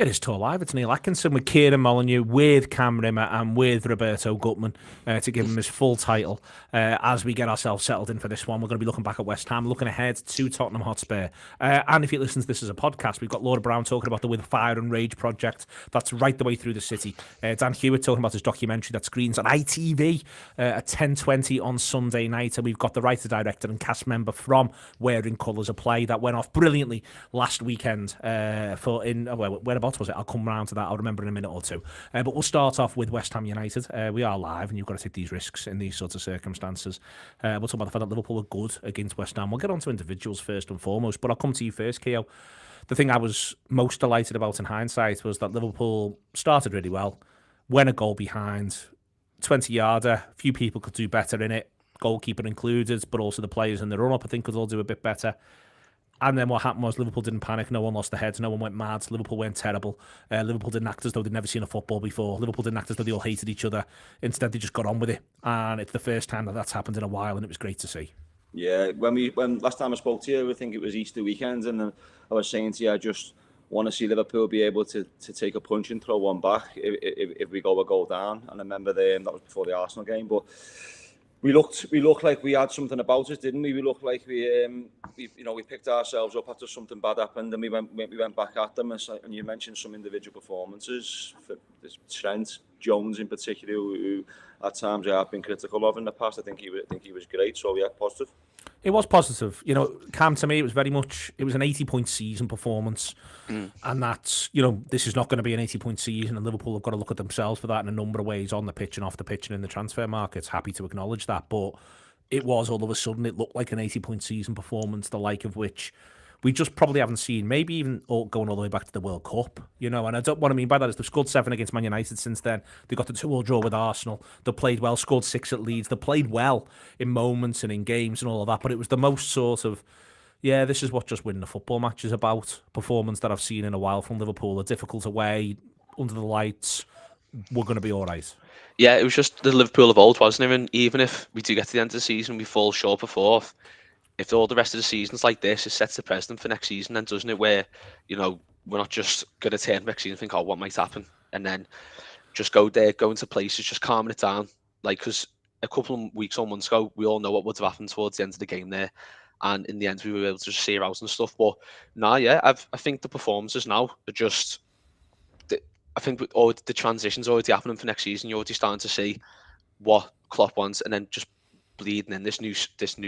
It is TAW Live. It's Neil Atkinson with Kieran Molyneux, with Cam Rimmer and with Roberto Gutmann to give him his full title as we get ourselves settled in for this one. We're going to be looking back at West Ham, looking ahead to Tottenham Hotspur. And if you listen to this as a podcast, we've got Laura Brown talking about the With Fire and Rage project. That's right the way through the city. Dan Hewitt talking about his documentary that screens on ITV at 10:20 on Sunday night. And we've got the writer, director and cast member from Wearing Colours, a play that went off brilliantly last weekend whereabouts was it? I'll come round to that. I'll remember in a minute or two. But we'll start off with West Ham United. We are live, and you've got to take these risks in these sorts of circumstances. We'll talk about the fact that Liverpool were good against West Ham. We'll get on to individuals first and foremost, but I'll come to you first, Keo. The thing I was most delighted about in hindsight was that Liverpool started really well, went a goal behind, 20-yarder. Few people could do better in it, goalkeeper included, but also the players in the run-up I think could all do a bit better. And then what happened was Liverpool didn't panic. No one lost their heads. No one went mad. Liverpool went terrible. Liverpool didn't act as though they'd never seen a football before. Liverpool didn't act as though they all hated each other. Instead, they just got on with it. And it's the first time that that's happened in a while, and it was great to see. Yeah, when last time I spoke to you, I think it was Easter weekend, and I was saying to you, I just want to see Liverpool be able to take a punch and throw one back if we go a goal down. And I remember that was before the Arsenal game, but we looked like we had something about us, didn't we? We looked like we picked ourselves up after something bad happened, and we went back at them. And you mentioned some individual performances for Trent, Jones in particular, who at times I have been critical of in the past. I think he was great. So yeah, positive. It was positive. Cam, to me, it was an 80-point season performance. And that's, this is not going to be an 80-point season, and Liverpool have got to look at themselves for that in a number of ways, on the pitch and off the pitch and in the transfer markets. Happy to acknowledge that. But it was, all of a sudden, it looked like an 80-point season performance, the like of which we just probably haven't seen, maybe even going all the way back to the World Cup, And what I mean by that is they've scored 7 against Man United since then. They got the 2-2 draw with Arsenal. They played well, scored 6 at Leeds. They played well in moments and in games and all of that. But it was the most sort of, this is what just winning a football match is about, performance that I've seen in a while from Liverpool. A difficult away, under the lights, we're going to be all right. Yeah, it was just the Liverpool of old, wasn't it? And even if we do get to the end of the season, we fall short of fourth. If all the rest of the season's like this, it sets the precedent for next season, then, doesn't it? Where, we're not just going to turn next season and think, what might happen? And then just go into places, just calming it down. Because a couple of weeks or months ago, we all know what would have happened towards the end of the game there. And in the end, we were able to just see her out and stuff. But I think the performances now are just, I think with all the transitions already happening for next season, you're already starting to see what Klopp wants, and then just bleeding in this new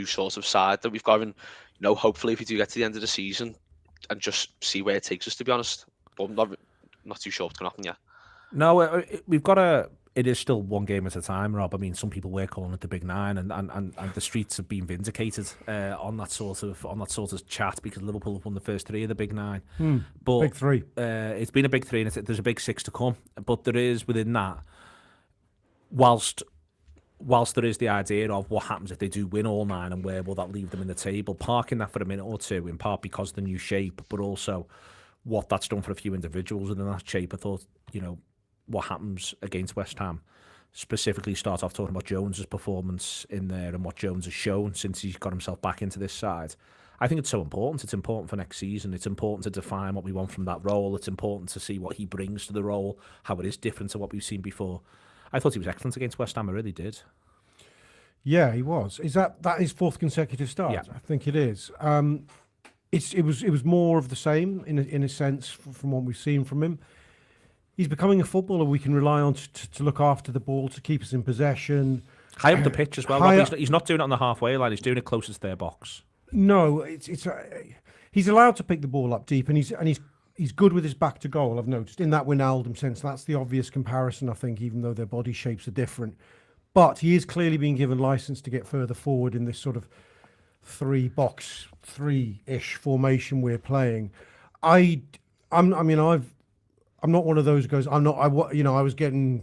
sort of side that we've got. And hopefully if we do get to the end of the season and just see where it takes us, to be honest. But I'm not too sure what's going to happen yet. No, we've got to. It is still one game at a time, Rob. I mean, some people were calling it the Big Nine, and the streets have been vindicated on that sort of chat, because Liverpool have won the first 3 of the Big Nine. But big 3. It's been a big 3, and there's a big 6 to come. But there is within that, whilst there is the idea of what happens if they do win all 9 and where will that leave them in the table, parking that for a minute or two, in part because of the new shape, but also what that's done for a few individuals within that shape. I thought, what happens against West Ham, specifically start off talking about Jones's performance in there and what Jones has shown since he's got himself back into this side. I think it's so important. It's important for next season. It's important to define what we want from that role. It's important to see what he brings to the role, how it is different to what we've seen before. I thought he was excellent against West Ham. I really did. Yeah, he was. Is that his 4th consecutive start? Yeah. I think it is. It was more of the same in a sense from what we've seen from him. He's becoming a footballer we can rely on to look after the ball, to keep us in possession. High up the pitch as well. Rob, he's not doing it on the halfway line. He's doing it closest to their box. No, he's allowed to pick the ball up deep, and he's good with his back to goal. I've noticed in that Wijnaldum sense. That's the obvious comparison, I think, even though their body shapes are different. But he is clearly being given license to get further forward in this sort of 3-box, 3-ish formation we're playing. I'm not one of those guys. I was getting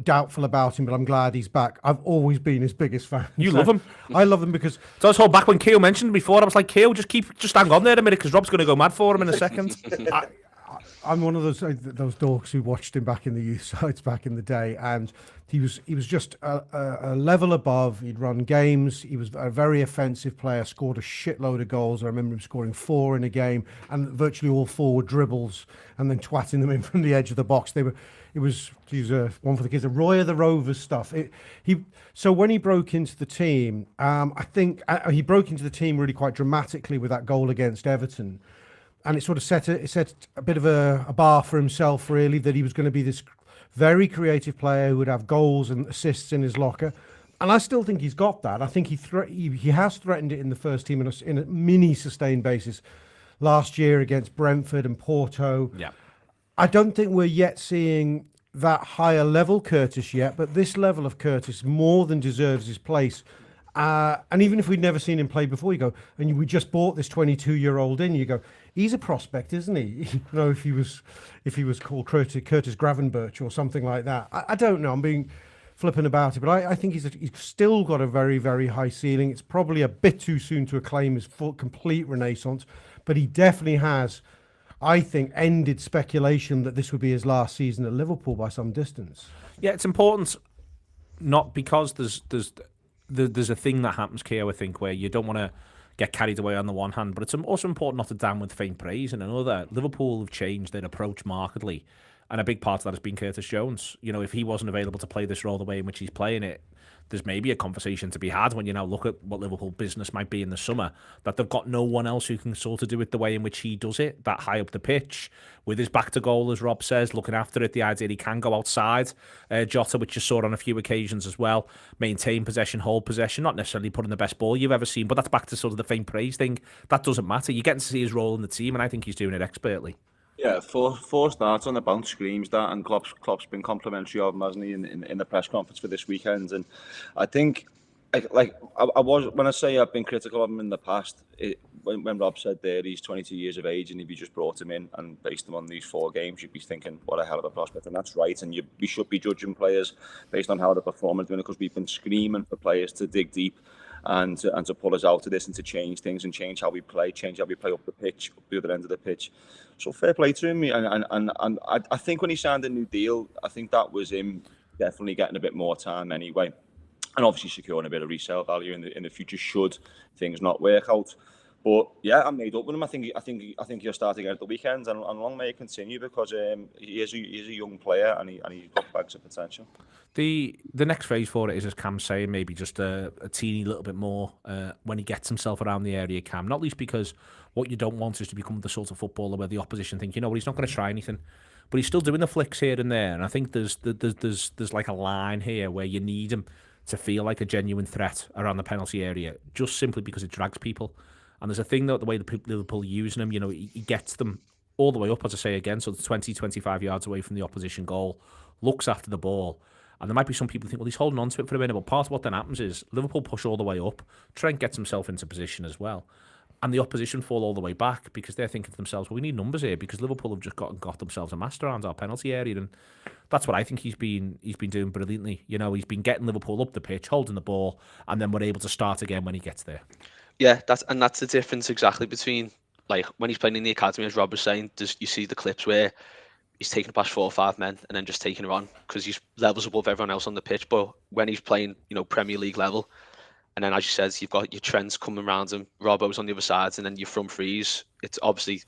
doubtful about him, but I'm glad he's back. I've always been his biggest fan. You love him. I love him because. So I was back when Keo mentioned before. I was like, Keo, just hang on there a minute, because Rob's going to go mad for him in a second. I'm one of those dorks who watched him back in the youth sides back in the day, and he was just a level above. He'd run games. He was a very offensive player. Scored a shitload of goals. I remember him scoring 4 in a game, and virtually all 4 were dribbles, and then twatting them in from the edge of the box. It was to use one for the kids, a Roy of the Rovers stuff. So when he broke into the team, I think he broke into the team really quite dramatically with that goal against Everton. And it sort of set a bit of a bar for himself, really, that he was going to be this very creative player who would have goals and assists in his locker. And I still think he's got that. I think he has threatened it in the first team in a mini sustained basis last year against Brentford and Porto. Yeah. I don't think we're yet seeing that higher level Curtis yet, but this level of Curtis more than deserves his place. And even if we'd never seen him play before, you go, and we just bought this 22-year-old in, you go, he's a prospect, isn't he? You know, if he was called Curtis Gravenberch or something like that. I don't know. I'm being flippant about it, but I think he's still got a very, very high ceiling. It's probably a bit too soon to acclaim his complete renaissance, but he definitely has, I think, ended speculation that this would be his last season at Liverpool by some distance. Yeah, it's important, not because there's a thing that happens, Keo, I think, where you don't want to get carried away on the one hand, but it's also important not to damn with faint praise. And another, Liverpool have changed their approach markedly, and a big part of that has been Curtis Jones. You know, if he wasn't available to play this role the way in which he's playing it, there's maybe a conversation to be had when you now look at what Liverpool business might be in the summer, that they've got no one else who can sort of do it the way in which he does it, that high up the pitch, with his back to goal, as Rob says, looking after it, the idea he can go outside, Jota, which you saw on a few occasions as well, maintain possession, hold possession, not necessarily putting the best ball you've ever seen, but that's back to sort of the faint praise thing. That doesn't matter. You're getting to see his role in the team, and I think he's doing it expertly. Yeah, four starts on the bounce screams that, and Klopp's been complimentary of him, hasn't he, in the press conference for this weekend. And I think, I was, when I say I've been critical of him in the past, when Rob said there he's 22 years of age, and if you just brought him in and based him on these 4 games, you'd be thinking, what a hell of a prospect. And that's right. And we should be judging players based on how they're performing, because we've been screaming for players to dig deep and to pull us out of this and to change things and change how we play up the pitch, up the other end of the pitch. So fair play to him. And I think when he signed a new deal, I think that was him definitely getting a bit more time anyway, and obviously securing a bit of resale value in the future should things not work out. But yeah, I'm made up with him. I think he'll start again at the weekend, and long may it continue, because he is a young player, and he's got bags of potential. The next phase for it is, as Cam's saying, maybe just a teeny little bit more when he gets himself around the area, Cam. Not least because what you don't want is to become the sort of footballer where the opposition think, you know what, he's not going to try anything, but he's still doing the flicks here and there. And I think there's like a line here where you need him to feel like a genuine threat around the penalty area, just simply because it drags people. And there's a thing that the way the Liverpool are using him, you know, he gets them all the way up, as I say again, so 20, 25 yards away from the opposition goal, looks after the ball. And there might be some people who think, well, he's holding on to it for a minute. But part of what then happens is Liverpool push all the way up. Trent gets himself into position as well. And the opposition fall all the way back, because they're thinking to themselves, well, we need numbers here, because Liverpool have just got themselves a master around our penalty area. And that's what I think he's been doing brilliantly. You know, he's been getting Liverpool up the pitch, holding the ball, and then we're able to start again when he gets there. Yeah, that's the difference exactly between, like, when he's playing in the academy, as Rob was saying, you see the clips where he's taking it past 4 or 5 men and then just taking it on because he's levels above everyone else on the pitch. But when he's playing, you know, Premier League level, and then, as you said, you've got your Trents coming around him, Robbo's on the other side, and then your front threes, it's obviously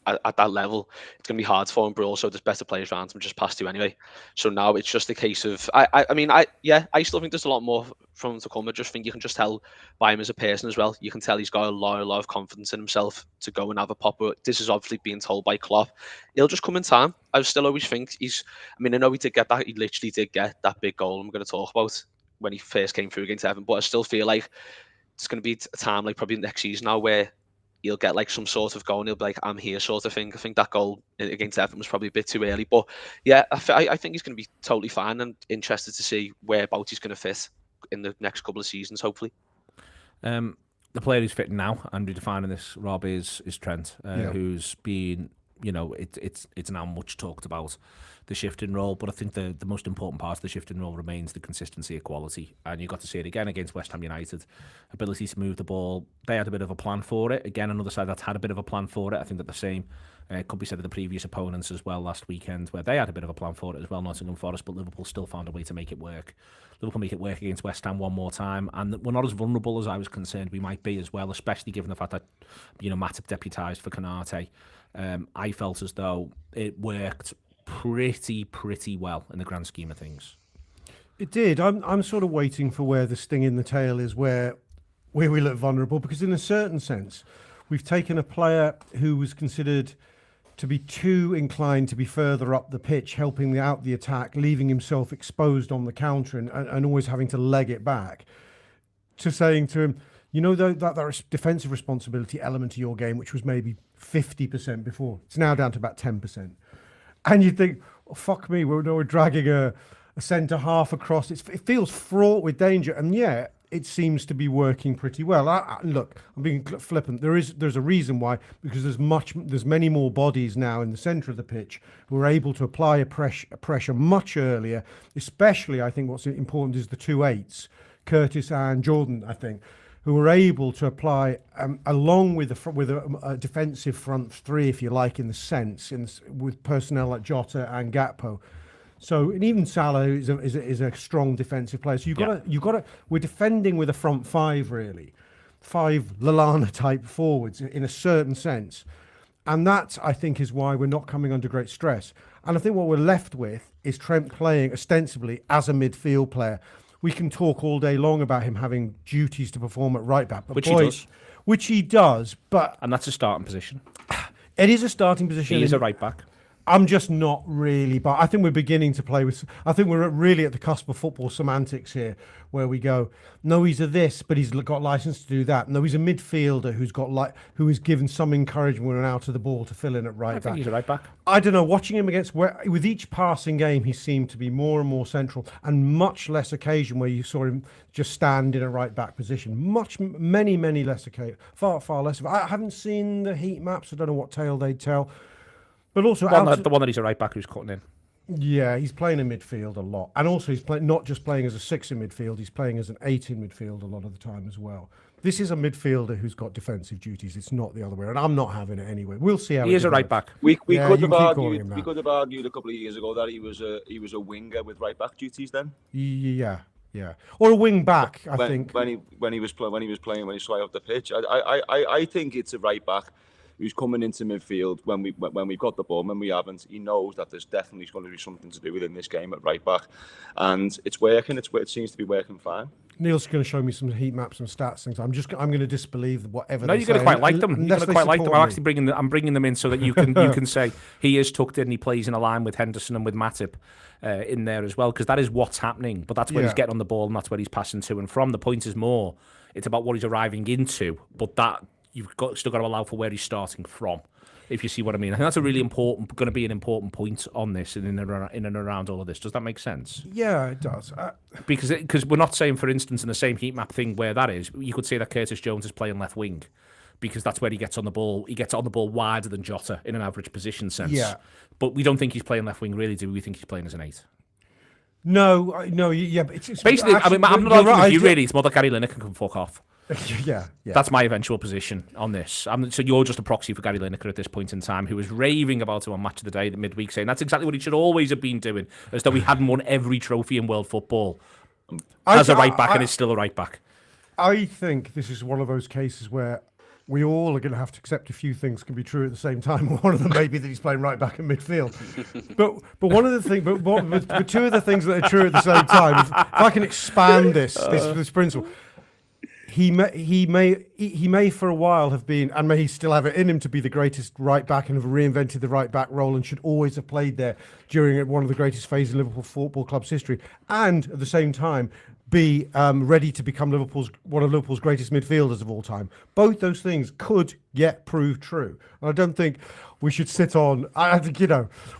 at that level, it's going to be hard for him, but also there's better players around him just past you anyway. So now it's just a case of, I still think there's a lot more from him to come. I just think you can just tell by him as a person as well. You can tell he's got a lot of confidence in himself to go and have a pop. But this is obviously being told by Klopp. He'll just come in time. I still always think I know he did get that. He literally did get that big goal I'm going to talk about when he first came through against Everton. But I still feel like it's going to be a time like probably next season now where he'll get like some sort of goal and he'll be like, I'm here sort of thing. I think that goal against Everton was probably a bit too early. But yeah, I think he's going to be totally fine, and interested to see whereabouts he's going to fit in the next couple of seasons, hopefully. The player who's fitting now and redefining this, Rob, is Trent, who's been it's now much talked about, the shifting role. But I think the most important part of the shifting role remains the consistency of quality. And you got to see it again against West Ham United. Ability to move the ball. They had a bit of a plan for it. Again, another side that's had a bit of a plan for it. I think that the same could be said of the previous opponents as well last weekend, where they had a bit of a plan for it as well, Nottingham Forest, but Liverpool still found a way to make it work. Liverpool make it work against West Ham one more time, and we're not as vulnerable as I was concerned we might be as well, especially given the fact that Matip deputised for Konate. I felt as though it worked pretty well in the grand scheme of things. It did. I'm sort of waiting for where the sting in the tail is, where we look vulnerable, because in a certain sense, we've taken a player who was considered to be too inclined to be further up the pitch, helping out the attack, leaving himself exposed on the counter and always having to leg it back, to saying to him, that defensive responsibility element of your game, which was maybe 50% before, it's now down to about 10%. And you think, oh, fuck me, we're dragging a centre half across. It feels fraught with danger, and yet it seems to be working pretty well. Look, I'm being flippant. There's a reason why, because there's many more bodies now in the centre of the pitch who are able to apply a pressure much earlier. Especially, I think what's important is the 2/8s, Curtis and Jordan, I think, who are able to apply along with a defensive front three, if you like, in the sense, with personnel like Jota and Gakpo. So, and even Salah is a strong defensive player. So you've got to. We're defending with a front five, really, 5 Lallana type forwards in a certain sense, and that, I think, is why we're not coming under great stress. And I think what we're left with is Trent playing ostensibly as a midfield player. We can talk all day long about him having duties to perform at right back, but which he does. But and that's a starting position. It is a starting position. He is a right back. I'm just not really, but I think we're beginning to play with. I think we're really at the cusp of football semantics here, where we go, no, he's a this, but he's got license to do that. No, he's a midfielder who is given some encouragement when out of the ball to fill in at right back. I think he's a right back. I don't know. Watching him with each passing game, he seemed to be more and more central, and much less occasion where you saw him just stand in a right back position. Many less occasion. Far less of it. I haven't seen the heat maps. I don't know what tale they'd tell. But also the one that he's a right back who's cutting in. Yeah, he's playing in midfield a lot, and also he's not just playing as a 6 in midfield. He's playing as an 8 in midfield a lot of the time as well. This is a midfielder who's got defensive duties. It's not the other way, and I'm not having it anyway. We'll see how he is a right back. We could have argued a couple of years ago that he was a winger with right back duties. Then yeah, or a wing back. I think when he swung off the pitch, I think it's a right back who's coming into midfield when we've got the ball, when we haven't. He knows that there's definitely going to be something to do within this game at right back, and it's working. It seems to be working fine. Neil's going to show me some heat maps and stats things. I'm going to disbelieve whatever. No, you're going to quite like them. You're going to quite like them. I'm actually bringing them in so that you can say he is tucked in. He plays in a line with Henderson and with Matip in there as well, because that is what's happening. But that's where he's getting on the ball and that's where he's passing to and from. The point is more, it's about what he's arriving into, but that. You've still got to allow for where he's starting from, if you see what I mean. I think that's a really going to be an important point on this and in and around all of this. Does that make sense? Yeah, it does. Because we're not saying, for instance, in the same heat map thing where that is, you could say that Curtis Jones is playing left wing, because that's where he gets on the ball. He gets on the ball wider than Jota in an average position sense. Yeah. But we don't think he's playing left wing, really, do we? We think he's playing as an 8. No, yeah. But it's basically, actually, I'm not arguing with you, really. It's more that Gary Lineker can fuck off. Yeah. That's my eventual position on this. So you're just a proxy for Gary Lineker at this point in time, who was raving about him on Match of the Day at midweek, saying that's exactly what he should always have been doing, as though he hadn't won every trophy in world football as a right back and is still a right back. I think this is one of those cases where we all are going to have to accept a few things can be true at the same time. One of them may be that he's playing right back in midfield. But one of the things, but two of the things that are true at the same time, if I can expand this principle. He may for a while have been, and may he still have it in him to be the greatest right back and have reinvented the right back role and should always have played there during one of the greatest phases in Liverpool Football Club's history, and at the same time be ready to become one of Liverpool's greatest midfielders of all time. Both those things could yet prove true. And I don't think we should sit on. I think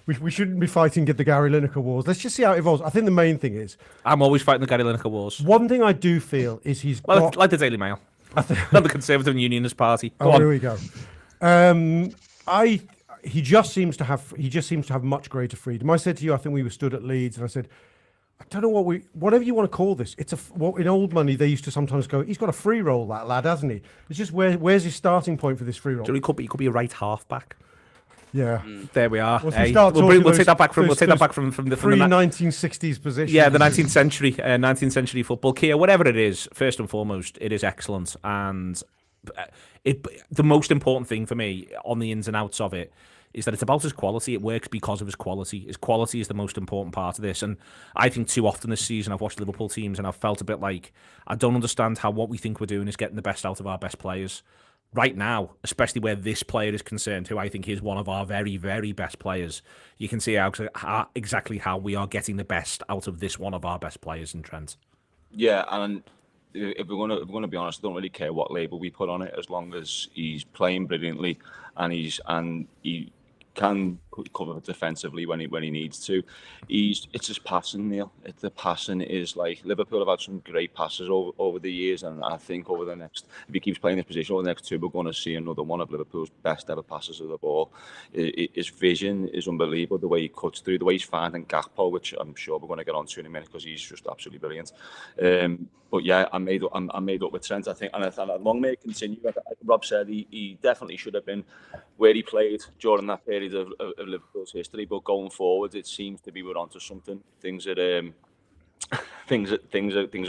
we shouldn't be fighting the Gary Lineker wars. Let's just see how it evolves. I think the main thing is I'm always fighting the Gary Lineker wars. One thing I do feel is like the Daily Mail, not the Conservative and Unionist Party. Here we go. he just seems to have much greater freedom. I said to you, I think we were stood at Leeds, and I said, I don't know whatever you want to call this. It's in old money they used to sometimes go, he's got a free roll, that lad, hasn't he? It's just where's his starting point for this free roll? He could be a right half back. Yeah, there we are. We'll Take that back from the 1960s position. Yeah, the 19th century football. Kia, whatever it is, first and foremost, it is excellent, and the most important thing for me on the ins and outs of it is that it's about his quality. It works because of his quality. His quality is the most important part of this, and I think too often this season I've watched Liverpool teams and I've felt a bit like I don't understand how what we think we're doing is getting the best out of our best players. Right now, especially where this player is concerned, who I think is one of our very, very best players, you can see exactly how we are getting the best out of this one of our best players in Trent. Yeah, and if we're gonna be honest, I don't really care what label we put on it, as long as he's playing brilliantly and he can cover defensively when he needs to. It's just passing, Neil. The passing is like Liverpool have had some great passes over the years, and I think over the next, if he keeps playing this position over the next two, we're going to see another one of Liverpool's best ever passes of the ball. His vision is unbelievable. The way he cuts through, the way he's finding Gakpo, which I'm sure we're going to get on to in a minute because he's just absolutely brilliant. But yeah, I'm made up with Trent, I think, and long may it continue. Like Rob said, he definitely should have been where he played during that period of Liverpool's history. But going forward, it seems to be we're onto something. Things are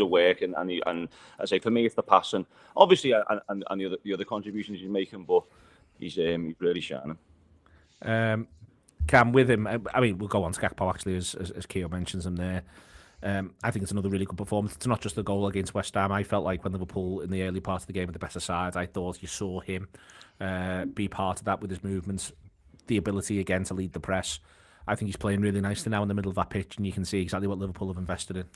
working, and I say for me, it's the passing, obviously, and the other contributions he's making. But he's really shining. Cam, with him, I mean, we'll go on to Gakpo actually, as Keo mentions him there. I think it's another really good performance. It's not just the goal against West Ham. I felt like when Liverpool in the early part of the game were the better side, I thought you saw him be part of that with his movements, the ability again to lead the press. I think he's playing really nicely now in the middle of that pitch, and you can see exactly what Liverpool have invested in.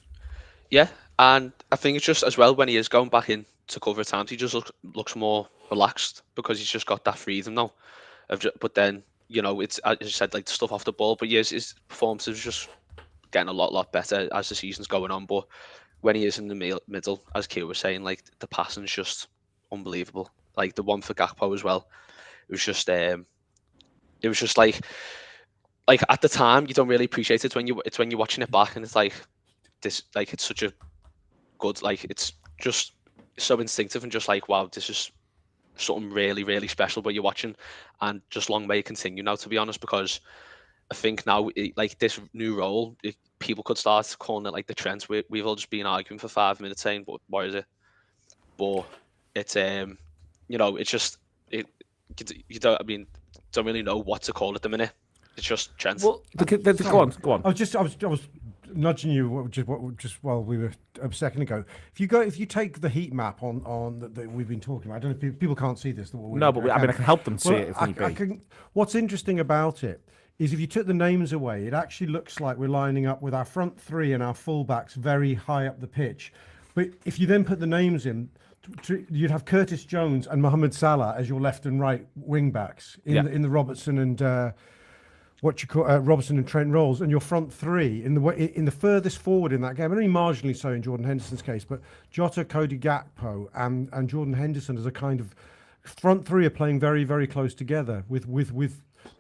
Yeah, and I think it's just as well when he is going back in to cover at times, he just looks more relaxed because he's just got that freedom now. But then, you know, it's, as you said, like the stuff off the ball, but yes, his performance is just getting a lot better as the season's going on. But when he is in the middle, as Kieran was saying, like the passing's just unbelievable. Like the one for Gakpo as well, it was just like at the time you don't really appreciate it when you're watching it back, and it's like this, like it's such a good, like it's just so instinctive and just like, wow, this is something really, really special. But you're watching, and just long may it continue now, to be honest, because I think now, like this new role, people could start calling it like the Trent. We've all just been arguing for 5 minutes saying, but what is it? But it's you know, it's just you don't really know what to call it at the minute. It's just Trent. Well, go on. I was nudging you just while we were a second ago. If you take the heat map on that we've been talking about, I don't know if people can't see this. No, but I can help them see it if need be. What's interesting about it is if you took the names away, it actually looks like we're lining up with our front three and our fullbacks very high up the pitch. But if you then put the names in, you'd have Curtis Jones and Mohamed Salah as your left and right wing backs in the Robertson and Robertson and Trent roles, and your front three in the furthest forward in that game, only marginally so in Jordan Henderson's case, but Jota, Cody Gakpo, and Jordan Henderson as a kind of front three are playing very, very close together with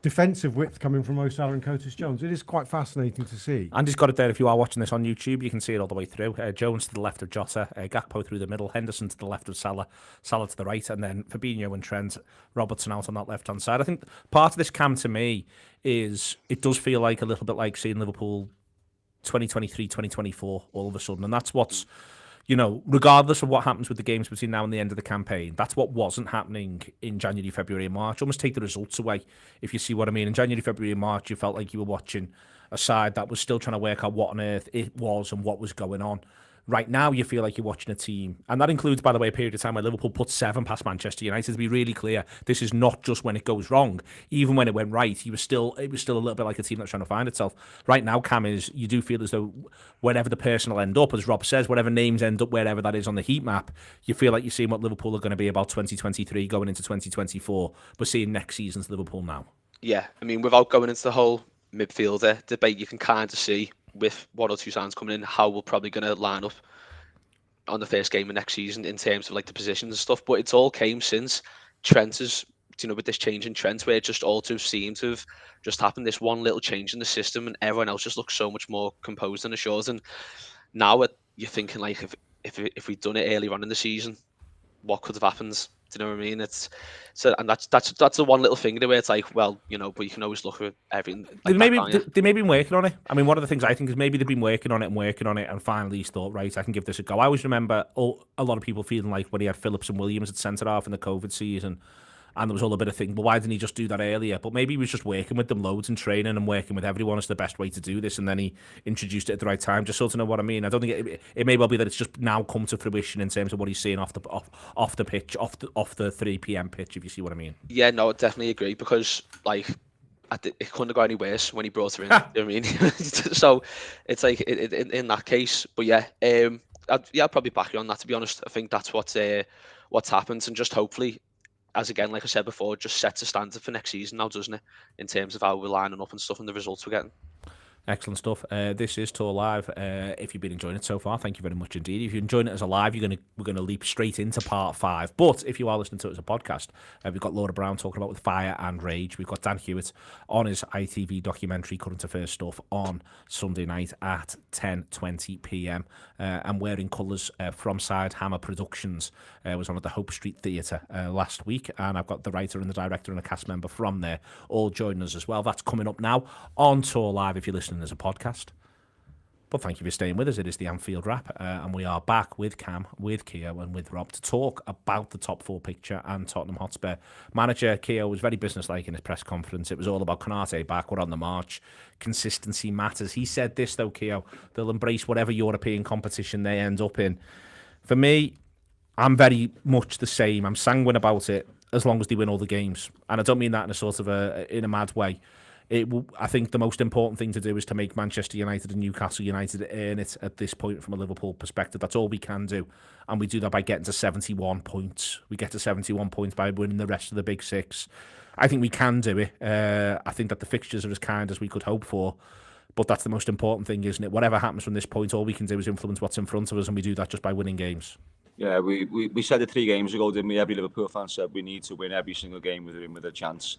defensive width coming from Mo Salah and Curtis Jones. It is quite fascinating to see. Andy's got it there. If you are watching this on YouTube, you can see it all the way through. Jones to the left of Jota, Gakpo through the middle, Henderson to the left of Salah, Salah to the right, and then Fabinho and Trent, Robertson out on that left-hand side. I think part of this, Cam, to me, is it does feel like a little bit like seeing Liverpool 2023, 2024 all of a sudden. And that's what's, you know, regardless of what happens with the games between now and the end of the campaign, that's what wasn't happening in January, February and March. Almost take the results away, if you see what I mean. In January, February and March, you felt like you were watching a side that was still trying to work out what on earth it was and what was going on. Right now, you feel like you're watching a team, and that includes, by the way, a period of time where Liverpool put 7 past Manchester United. To be really clear, this is not just when it goes wrong. Even when it went right, it was still a little bit like a team that's trying to find itself. Right now, Cam, you do feel as though wherever the person will end up, as Rob says, whatever names end up wherever that is on the heat map, you feel like you're seeing what Liverpool are going to be about 2023 going into 2024. We're seeing next season's Liverpool now. Yeah, I mean, without going into the whole midfielder debate, you can kind of see with one or two signs coming in how we're probably going to line up on the first game of next season in terms of like the positions and stuff. But it's all came since Trent has with this change in Trent, where it just all too seemed to have just happened, this one little change in the system, and everyone else just looks so much more composed and assured. And now you're thinking, like, if we'd done it earlier on in the season, what could have happened? Do you know what I mean? And that's the one little thing where it's like, well, but you can always look at everything. Like they may be working on it. I mean, one of the things I think is maybe they've been working on it, and finally he's thought, right, I can give this a go. I always remember a lot of people feeling like when he had Phillips and Williams at centre half in the COVID season, and there was all a bit of thing, well, why didn't he just do that earlier? But maybe he was just working with them loads and training and working with everyone as the best way to do this, and then he introduced it at the right time. Just sort of know what I mean. I don't think it may well be that it's just now come to fruition in terms of what he's seeing off the pitch, off the 3 p.m. pitch, if you see what I mean. Yeah, no, I definitely agree, because like it couldn't have got any worse when he brought her in. You know what I mean? So it's like in that case, but yeah, I'd probably back you on that, to be honest. I think that's what's happened, and just hopefully, as again, like I said before, just sets a standard for next season now, doesn't it? In terms of how we're lining up and stuff and the results we're getting. Excellent stuff. This is TAW Live. If you've been enjoying it so far, thank you very much indeed. If you're enjoying it as a live, we're gonna leap straight into part 5. But if you are listening to it as a podcast, we've got Laura Brown talking about With Fire and Rage. We've got Dan Hewitt on his ITV documentary Current Affairs stuff on Sunday night at 10:20 p.m. And Wearing Colours from Side Hammer Productions was on at the Hope Street Theatre last week, and I've got the writer and the director and a cast member from there all joining us as well. That's coming up now on TAW Live if you're listening as a podcast. But thank you for staying with us. It is the Anfield Wrap, and we are back with Cam, with Kieran, and with Rob to talk about the top 4 picture and Tottenham Hotspur. Manager Kieran was very businesslike in his press conference. It was all about Konate back, we're on the march, consistency matters. He said this though, Kieran, they'll embrace whatever European competition they end up in. For me, I'm very much the same. I'm sanguine about it as long as they win all the games, and I don't mean that in a sort of in a mad way. I think the most important thing to do is to make Manchester United and Newcastle United earn it at this point from a Liverpool perspective. That's all we can do. And we do that by getting to 71 points. We get to 71 points by winning the rest of the big 6. I think we can do it. I think that the fixtures are as kind as we could hope for. But that's the most important thing, isn't it? Whatever happens from this point, all we can do is influence what's in front of us, and we do that just by winning games. Yeah, we said it 3 games ago, didn't we? Every Liverpool fan said we need to win every single game with a chance.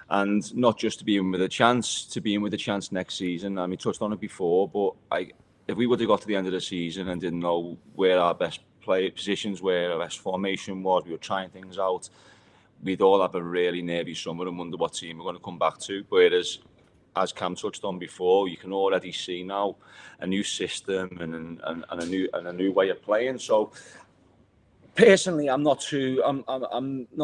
And not just to be in with a chance, to be in with a chance next season. I mean, touched on it before, but if we would have got to the end of the season and didn't know where our best play positions were, our best formation was, we were trying things out, we'd all have a really nervy summer and wonder what team we're going to come back to. Whereas, as Cam touched on before, you can already see now a new system and a new way of playing. So, personally, I'm not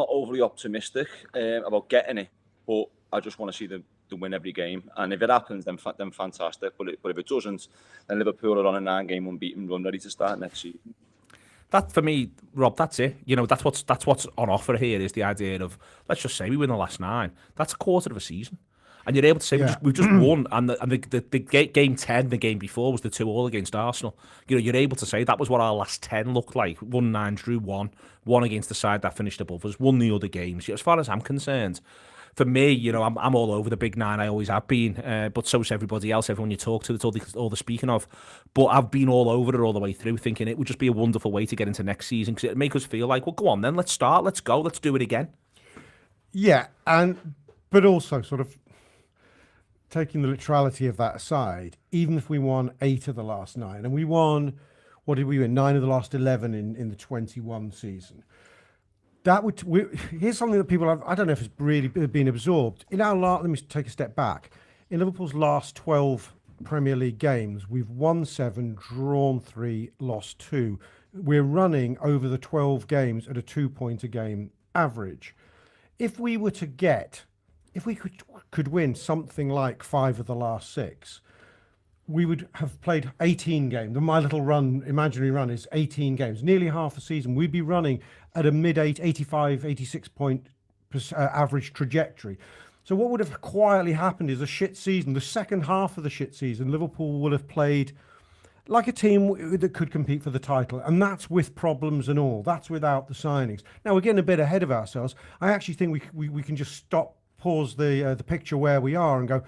overly optimistic about getting it. But I just want to see them win every game, and if it happens, then fantastic. But if it doesn't, then Liverpool are on a 9-game unbeaten run, ready to start next season. That for me, Rob, that's it. That's what's on offer here is the idea of, let's just say we win the last 9. That's a quarter of a season, and you're able to say we've just won. And the game 10, the game before, was the 2-2 against Arsenal. You're able to say that was what our last 10 looked like. Won 9, drew 1 against the side that finished above us, won the other games. As far as I'm concerned. For me, I'm all over the big 9. I always have been, but so is everybody else. Everyone you talk to, it's all the speaking of. But I've been all over it all the way through, thinking it would just be a wonderful way to get into next season, because it'd make us feel like, well, go on then, let's start, let's go, let's do it again. Yeah, but also sort of taking the literality of that aside, even if we won 8 of the last 9, and we won, what did we win? 9 of the last 11 in the 21 season. Here's something that people have, I don't know if it's really been absorbed. Let me take a step back. In Liverpool's last 12 Premier League games, we've won 7, drawn 3, lost 2. We're running over the 12 games at a 2-point a game average. If we could win something like 5 of the last 6, we would have played 18 games. My little imaginary run is 18 games, nearly half a season. We'd be running at a mid-8, 85, 86 point average trajectory. So what would have quietly happened is a shit season. The second half of the shit season, Liverpool would have played like a team that could compete for the title. And that's with problems and all. That's without the signings. Now, we're getting a bit ahead of ourselves. I actually think we can just pause the picture where we are and go,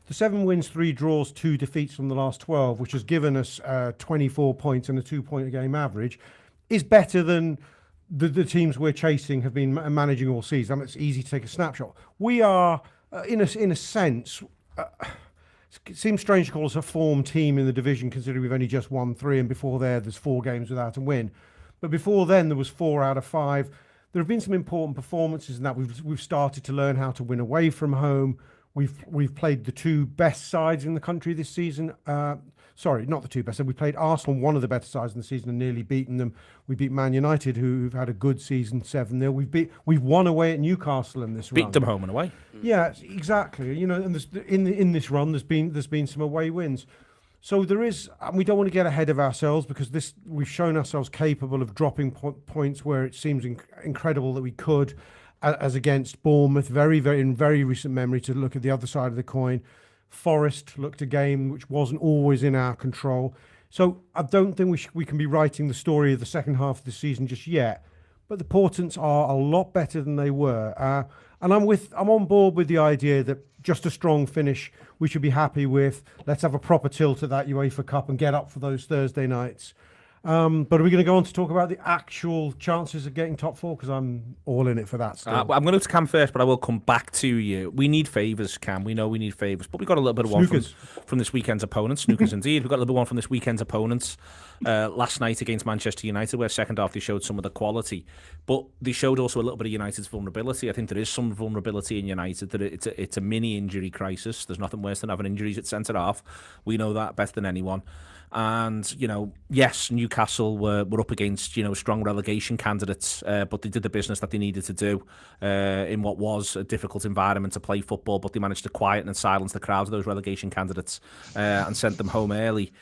the 7 wins, 3 draws, 2 defeats from the last 12, which has given us 24 points and a 2-point a game average, is better than the teams we're chasing have been managing all season. I mean, it's easy to take a snapshot. We are, in a sense, it seems strange to call us a form team in the division, considering we've only just won 3, and before there's 4 games without a win. But before then, there was 4 out of 5. There have been some important performances in that we've started to learn how to win away from home. We've played the 2 best sides in the country this season. Sorry, not the 2 best. We played Arsenal, one of the better sides in the season, and nearly beaten them. We beat Man United, who've had a good season, 7-0. We've won away at Newcastle in this run. Beat them home and away. Yeah, exactly. You know, and in this run, there's been some away wins. So there is, and we don't want to get ahead of ourselves, because we've shown ourselves capable of dropping points where it seems incredible that we could, as against Bournemouth, in very recent memory, to look at the other side of the coin. Forest looked a game which wasn't always in our control. So I don't think we can be writing the story of the second half of the season just yet. But the portents are a lot better than they were. And I'm on board with the idea that just a strong finish we should be happy with. Let's have a proper tilt at that UEFA Cup and get up for those Thursday nights. But are we going to go on to talk about the actual chances of getting top 4? Because I'm all in it for that still. I'm going to go to Cam first, but I will come back to you. We need favours, Cam. We know we need favours. But we got a little bit of one from this weekend's opponents. Snookers indeed. We got a little bit of one from this weekend's opponents. Last night against Manchester United, where second half they showed some of the quality. But they showed also a little bit of United's vulnerability. I think there is some vulnerability in United. That it's a mini injury crisis. There's nothing worse than having injuries at centre half. We know that better than anyone. And, you know, yes, Newcastle were up against, you know, strong relegation candidates, but they did the business that they needed to do in what was a difficult environment to play football, but they managed to quieten and silence the crowds of those relegation candidates and sent them home early.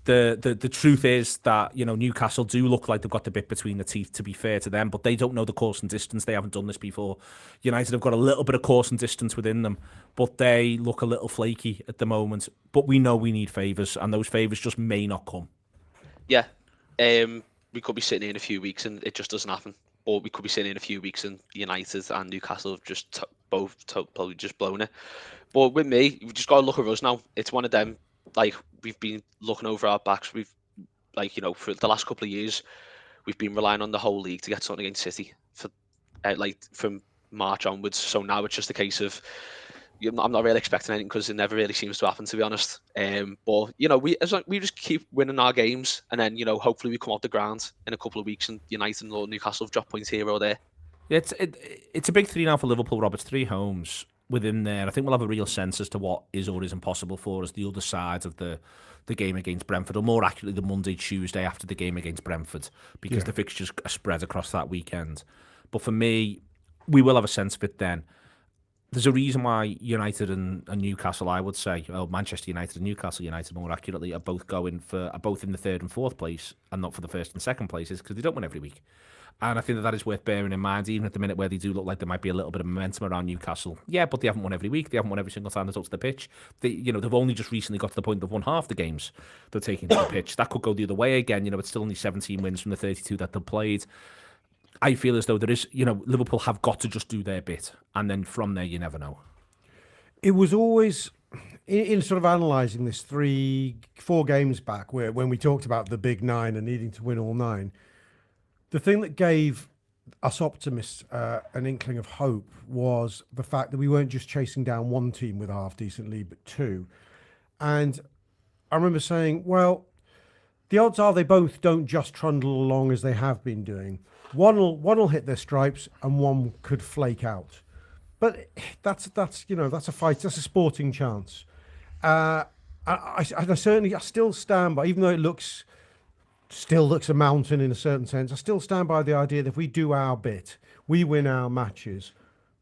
The truth is that, you know, Newcastle do look like they've got the bit between the teeth, to be fair to them, but they don't know the course and distance. They haven't done this before. United have got a little bit of course and distance within them, but they look a little flaky at the moment. But we know we need favours, and those favours just may not come. Yeah. We could be sitting here in a few weeks and it just doesn't happen. Or we could be sitting in a few weeks and United and Newcastle have just both probably just blown it. But with me, we've just got to look at us now. It's one of them. Like, we've been looking over our backs. We've, like, you know, for the last couple of years, we've been relying on the whole league to get something against City for, like, from March onwards. So now it's just a case of, I'm not really expecting anything because it never really seems to happen, to be honest. But, you know, we just keep winning our games, and then, you know, hopefully we come off the ground in a couple of weeks and United or Newcastle have dropped points here or there. It's a big 3 now for Liverpool, Rob. It's 3 homes within there. I think we'll have a real sense as to what is or isn't possible for us the other side of the game against Brentford, or more accurately the Monday, Tuesday after the game against Brentford, because the fixtures are spread across that weekend. But for me, we will have a sense of it then. There's a reason why United and Newcastle, I would say, well, Manchester United and Newcastle United more accurately, are both in the 3rd and 4th place and not for the 1st and 2nd places, because they don't win every week. And I think that is worth bearing in mind, even at the minute where they do look like there might be a little bit of momentum around Newcastle. Yeah, but they haven't won every week. They haven't won every single time they're up to the pitch. They've only just recently got to the point they've won half the games they're taking to the pitch. That could go the other way again. You know, it's still only 17 wins from the 32 that they've played. I feel as though there is, you know, Liverpool have got to just do their bit. And then from there, you never know. It was always, in sort of analysing this 4 games back, when we talked about the big 9 and needing to win all 9, the thing that gave us optimists an inkling of hope was the fact that we weren't just chasing down one team with a half-decent lead, but 2. And I remember saying, well, the odds are they both don't just trundle along as they have been doing. One will hit their stripes and one could flake out. But that's a fight. That's a sporting chance. I still stand by, even though it still looks a mountain in a certain sense, I still stand by the idea that if we do our bit, we win our matches,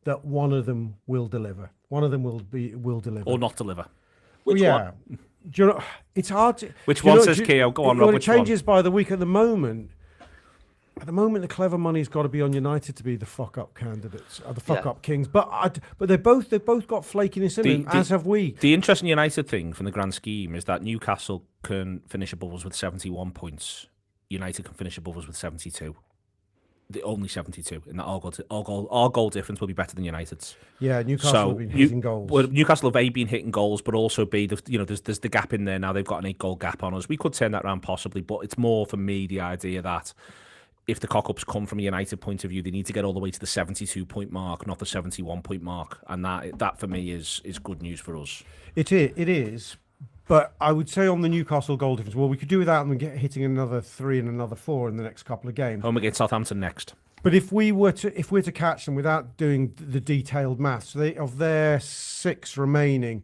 that one of them will deliver. One of them will deliver. Or not deliver. Which one? Do you know, it's hard to... Which one says Keo? Go on, Rob, it changes by the week at the moment. At the moment, the clever money's got to be on United to be the fuck-up candidates, or the fuck-up kings. But they've both got flakiness in them, as have we. The interesting United thing from the grand scheme is that Newcastle can finish above us with 71 points. United can finish above us with 72. The only 72, and that our goal difference will be better than United's. Yeah, Newcastle have been hitting goals. Well, Newcastle have A, been hitting goals, but also B, there's the gap in there now. They've got an 8-goal gap on us. We could turn that around possibly, but it's more for me the idea that if the cock-ups come from a United point of view, they need to get all the way to the 72-point mark, not the 71-point mark. And that for me is good news for us. It is. But I would say on the Newcastle goal difference, well, we could do without them hitting another 3 and another 4 in the next couple of games. Home against Southampton next. But if we're to catch them without doing the detailed maths, of their 6 remaining,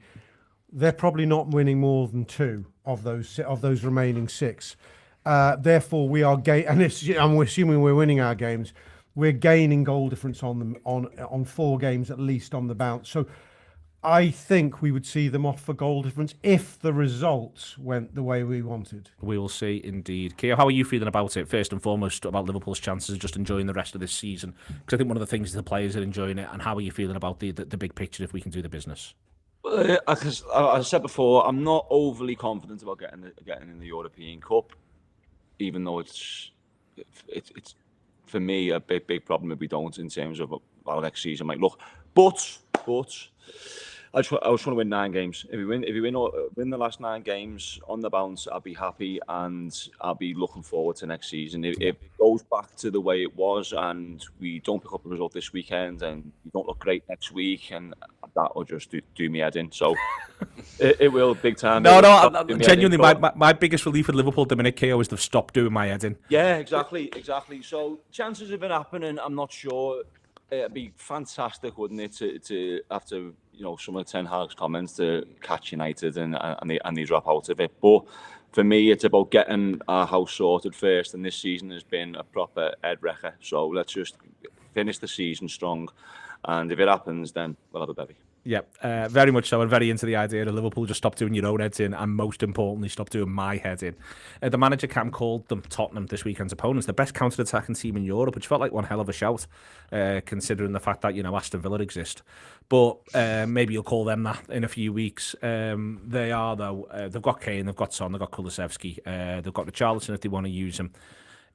they're probably not winning more than 2 of those remaining 6. Therefore, we are and I'm assuming we're winning our games. We're gaining goal difference on them on 4 games at least on the bounce. So I think we would see them off for goal difference if the results went the way we wanted. We will see, indeed. Kieran, how are you feeling about it? First and foremost, about Liverpool's chances of just enjoying the rest of this season? Because I think one of the things is the players are enjoying it. And how are you feeling about the big picture if we can do the busin's? As I said before, I'm not overly confident about getting in the European Cup, even though it's for me a big problem if we don't in terms of our next season might look. But I just want to win 9 games. If we win the last 9 games on the bounce, I'll be happy and I'll be looking forward to next season. If it goes back to the way it was and we don't pick up a result this weekend and we don't look great next week, and that will just do me head in. So it will big time. No, genuinely, my biggest relief with Liverpool at the minute, KO, is they've stopped doing my head in. Yeah, exactly. So chances of it happening, I'm not sure. It'd be fantastic, wouldn't it, to after some of Ten Hag's comments to catch United and they drop out of it. But for me, it's about getting our house sorted first, and this season has been a proper head wrecker. So let's just finish the season strong, and if it happens, then we'll have a bevy. Yeah, very much so, and very into the idea of Liverpool just stop doing your own heads in, and most importantly, stop doing my head in. The manager Cam called them, Tottenham, this weekend's opponents, the best counter-attacking team in Europe, which felt like one hell of a shout, considering the fact that Aston Villa exist. But maybe you'll call them that in a few weeks. They are, though. They've got Kane, they've got Son, they've got Kulusevski, they've got Richarlison if they want to use him.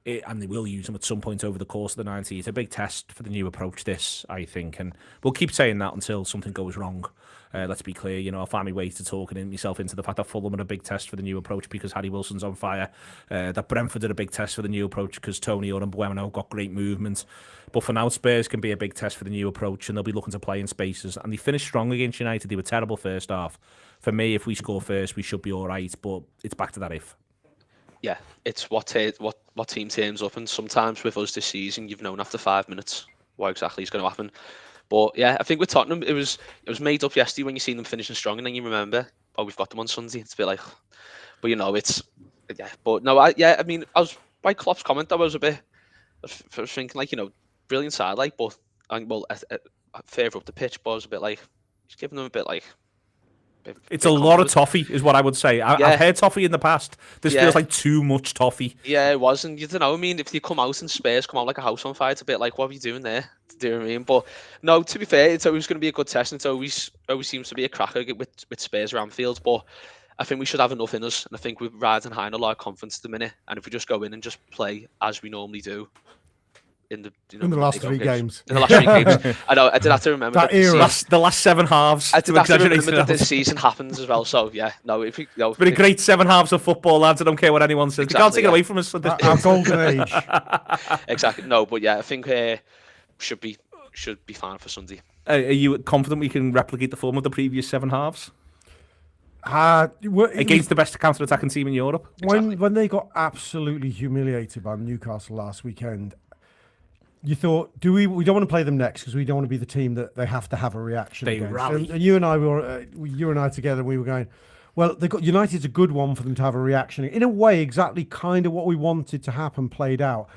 And they will use them at some point over the course of the 90. It's a big test for the new approach, this, I think. And we'll keep saying that until something goes wrong. Let's be clear, I'll find my way to talking myself into the fact that Fulham are a big test for the new approach because Harry Wilson's on fire. That Brentford are a big test for the new approach because Tony and Bueno got great movement. But for now, Spurs can be a big test for the new approach, and they'll be looking to play in spaces. And they finished strong against United. They were terrible first half. For me, if we score first, we should be all right. But it's back to that if. Yeah, it's what team turns up, and sometimes with us this season, you've known after 5 minutes what exactly is going to happen. But yeah, I think with Tottenham, it was made up yesterday when you see them finishing strong, and then you remember, we've got them on Sunday. It's a bit like, but it's yeah. But no, I was by Klopp's comment, I was thinking brilliant side, but further up the pitch, but I was a bit like, he's giving them a bit like. It's a lot of toffee, is what I would say. I've heard toffee in the past. This feels like too much toffee. Yeah, it was. And you don't know, if you come out and Spurs come out like a house on fire, it's a bit like, what are you doing there? Do you know what I mean? But no, to be fair, it's always going to be a good test. And it always seems to be a cracker with Spurs or Anfield. But I think we should have enough in us. And I think we're riding high in a lot of confidence at the minute. And if we just go in and just play as we normally do, in the last 3 games. In the last 3 games. I know, I did have to remember that era. The last 7 halves. I did have to remember that this season happens as well. So, yeah, no. It's been a great 7 halves of football, lads. I don't care what anyone says. Exactly, you can't take it away from us. Our golden age. Exactly. No, but yeah, I think should be fine for Sunday. Are you confident we can replicate the form of the previous 7 halves? Against the best counter-attacking team in Europe? When they got absolutely humiliated by Newcastle last weekend, you thought, we don't want to play them next because we don't want to be the team that they have to have a reaction against. Rally. And you and I together, we were going, well, they got United's a good one for them to have a reaction. In a way, exactly kind of what we wanted to happen played out.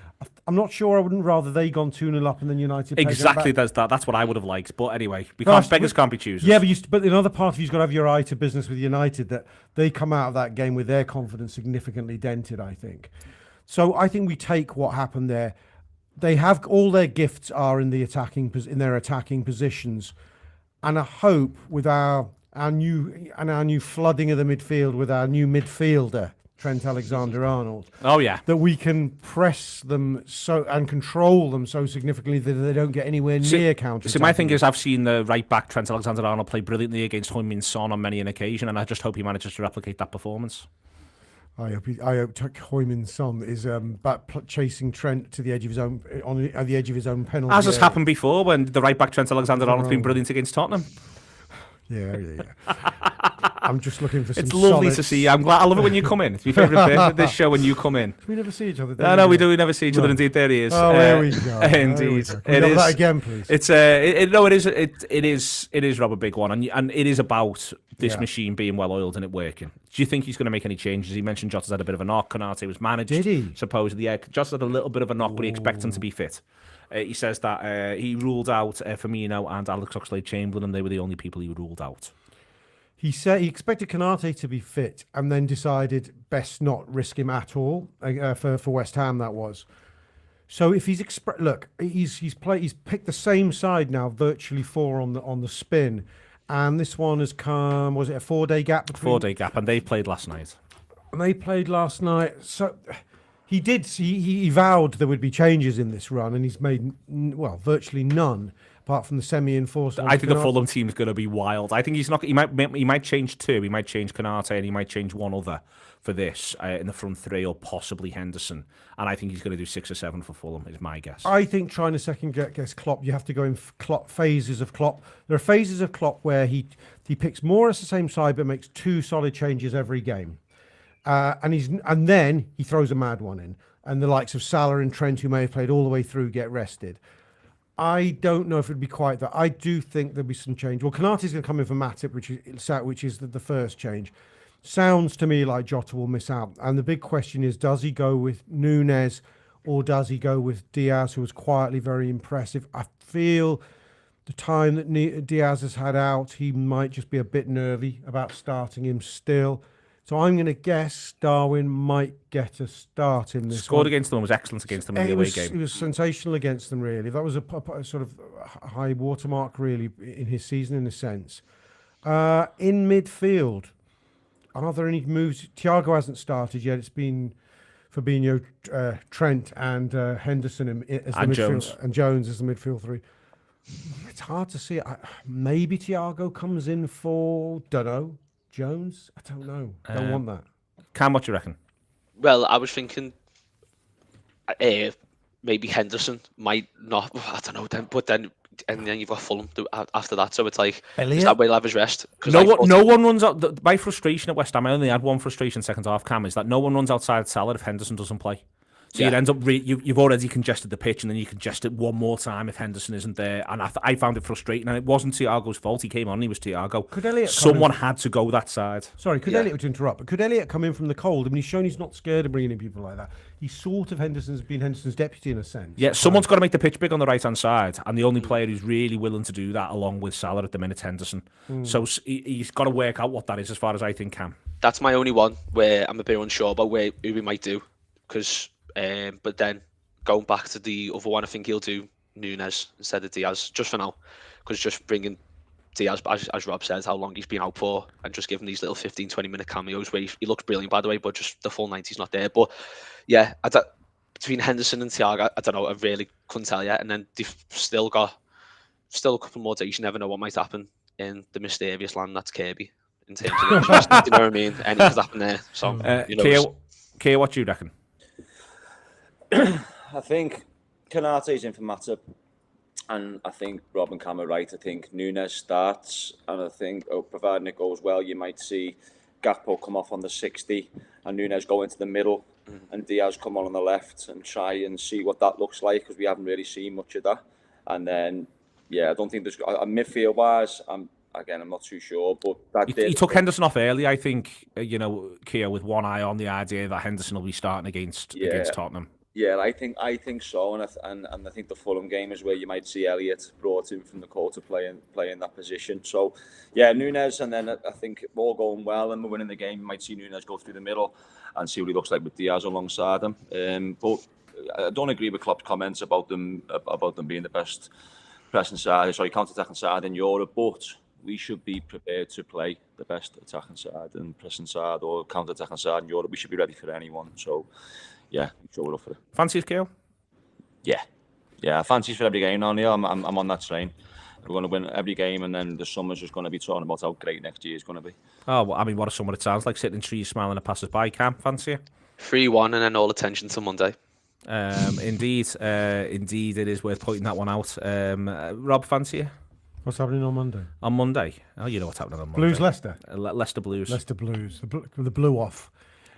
I'm not sure I wouldn't rather they gone 2-0 up and then United exactly does that. That's what I would have liked. But anyway, beggars can't be choosers. Yeah, but another part of you's got to have your eye to business with United, that they come out of that game with their confidence significantly dented, I think. So I think we take what happened there. They have all their gifts are in their attacking positions, and I hope with our new flooding of the midfield with our new midfielder Trent Alexander-Arnold. Oh yeah, that we can press them and control them so significantly that they don't get anywhere near counter. So my thing is, I've seen the right back Trent Alexander-Arnold play brilliantly against Heung-min Son on many an occasion, and I just hope he manages to replicate that performance. I hope Hoyman's son is chasing Trent to the edge of his own at the edge of his own penalty. As has happened before when the right back Trent Alexander-Arnold's been brilliant against Tottenham. Yeah. I'm just looking for some. It's lovely solids. to see you. I love it when you come in. It's my favourite bit of this show when you come in. We never see each other. No, we do. We never see each other. Indeed, there he is. Oh, there we go. Indeed, Can we have that again, please. It's it is Rob, a big one, and it is about this machine being well oiled and it working. Do you think he's going to make any changes? He mentioned Jota's had a bit of a knock. Konate was managed. Did he? Supposedly, yeah. Jota's had a little bit of a knock, but he expects him to be fit. He says that he ruled out Firmino and Alex Oxlade-Chamberlain, and they were the only people he ruled out. He said he expected Konate to be fit, and then decided best not risk him at all for West Ham. That was. So if he's he's picked the same side now, virtually 4 on the spin, and this one has come. Was it a 4-day gap between? 4-day gap, and they played last night. And they played last night. So he did. He vowed there would be changes in this run, and he's made virtually none. Apart from the semi-enforced. I think the Fulham team is going to be wild. I think he's not. He might change 2. He might change Konate, and he might change 1 other for this in the front 3, or possibly Henderson. And I think he's going to do 6 or 7 for Fulham. Is my guess. I think trying to second guess Klopp, you have to go in phases of Klopp. There are phases of Klopp where he picks more as the same side, but makes 2 solid changes every game, and then he throws a mad one in, and the likes of Salah and Trent, who may have played all the way through, get rested. I don't know if it'd be quite that. I do think there'll be some change. Well, Konate's going to come in for Matip, which is the first change. Sounds to me like Jota will miss out. And the big question is, does he go with Núñez or does he go with Diaz, who was quietly very impressive? I feel the time that Diaz has had out, he might just be a bit nervy about starting him still. So I'm going to guess Darwin might get a start in this. Scored against them, was excellent against them in the away game. It was sensational against them, really. That was a sort of high watermark, really, in his season, in a sense. In midfield, are there any moves? Thiago hasn't started yet. It's been Fabinho, Trent, and Henderson as the midfield, Jones. and Jones as the midfield 3. It's hard to see. Maybe Thiago comes in for, dunno, Jones? I don't know. Don't want that. Cam, what do you reckon? Well, I was thinking maybe Henderson might not. I don't know. Then you've got Fulham after that. So it's like, is that way he'll have his rest? No one runs out. My frustration at West Ham, I only had one frustration second half, Cam, is that no one runs outside Salah if Henderson doesn't play. So you'd end up you've already congested the pitch, and then you congest it one more time if Henderson isn't there. And I found it frustrating, and it wasn't Thiago's fault. He came on, he was Thiago. Someone had to go that side. Sorry, Elliott to interrupt, but could Elliott come in from the cold? I mean, he's shown he's not scared of bringing in people like that. He's sort of been Henderson's deputy in a sense. Yeah, someone's got to make the pitch big on the right-hand side, and the only player who's really willing to do that, along with Salah at the minute, Henderson. So he's got to work out what that is, as far as I think, Cam. That's my only one where I'm a bit unsure about who we might do, because. But then going back to the other one, I think he'll do Núñez instead of Diaz, just for now, because just bringing Diaz, as Rob said, how long he's been out for, and just giving these little 15-20 minute cameos where he looks brilliant, by the way, but just the full 90's not there. But yeah, between Henderson and Thiago, I don't know, I really couldn't tell yet. And then they've still got a couple more days. You never know what might happen in the mysterious land that's Kirby, in terms of injuries, you know what I mean? Anything could happen there. So, Kia, what do you reckon? I think Konate's in for Matip, and I think Rob and Cam are right. I think Núñez starts, and I think, providing it goes well, you might see Gakpo come off on the 60 and Núñez go into the middle, and Diaz come on the left and try and see what that looks like, because we haven't really seen much of that. And then, I don't think there's midfield-wise, I'm not too sure, but he took Henderson off early, I think, Kia, with one eye on the idea that Henderson will be starting against Tottenham. Yeah, I think so, and I think the Fulham game is where you might see Elliott brought in from the core to play in that position. So, Núñez, and then I think all going well and we're winning the game, you might see Núñez go through the middle and see what he looks like with Diaz alongside him. But I don't agree with Klopp's comments about them being the best counter-attacking side in Europe, but we should be prepared to play the best attacking side and pressing side or counter-attacking side in Europe. We should be ready for anyone. So. Yeah, sure, up for it. Fancies, Kale? Yeah, fancies for every game now. I'm on that train. We're going to win every game, and then the summer's just going to be talking about how great next year is going to be. Oh, well, I mean, what a summer it sounds like, sitting in trees smiling at passers-by. Cam, fancy it? 3-1 and then all attention to Monday. Indeed, it is worth pointing that one out. Rob, fancy it? What's happening on Monday? On Monday? Oh, you know what's happening on Monday. Blues Leicester. Leicester Blues. Leicester Blues. The blue off.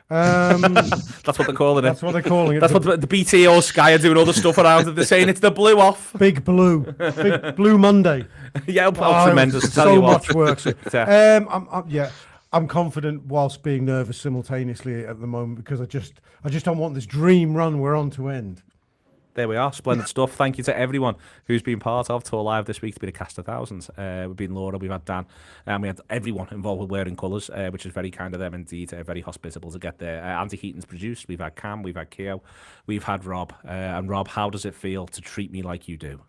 That's what they're calling it. That's what they're calling it. That's what the BT or Sky are doing all the stuff around it. They're saying it's the blue off. Big Blue. Big Blue Monday. Yeah, tremendous. Tell So you what. much work. I'm confident whilst being nervous simultaneously at the moment because I just don't want this dream run we're on to end. There we are. Splendid stuff. Thank you to everyone who's been part of TAW Live this week. It's been a cast of thousands. We've been Laura, we've had Dan, and we had everyone involved with wearing colours, which is very kind of them indeed. Very hospitable to get there. Andy Heaton's produced. We've had Cam, we've had Keo, we've had Rob. And Rob, how does it feel to treat me like you do?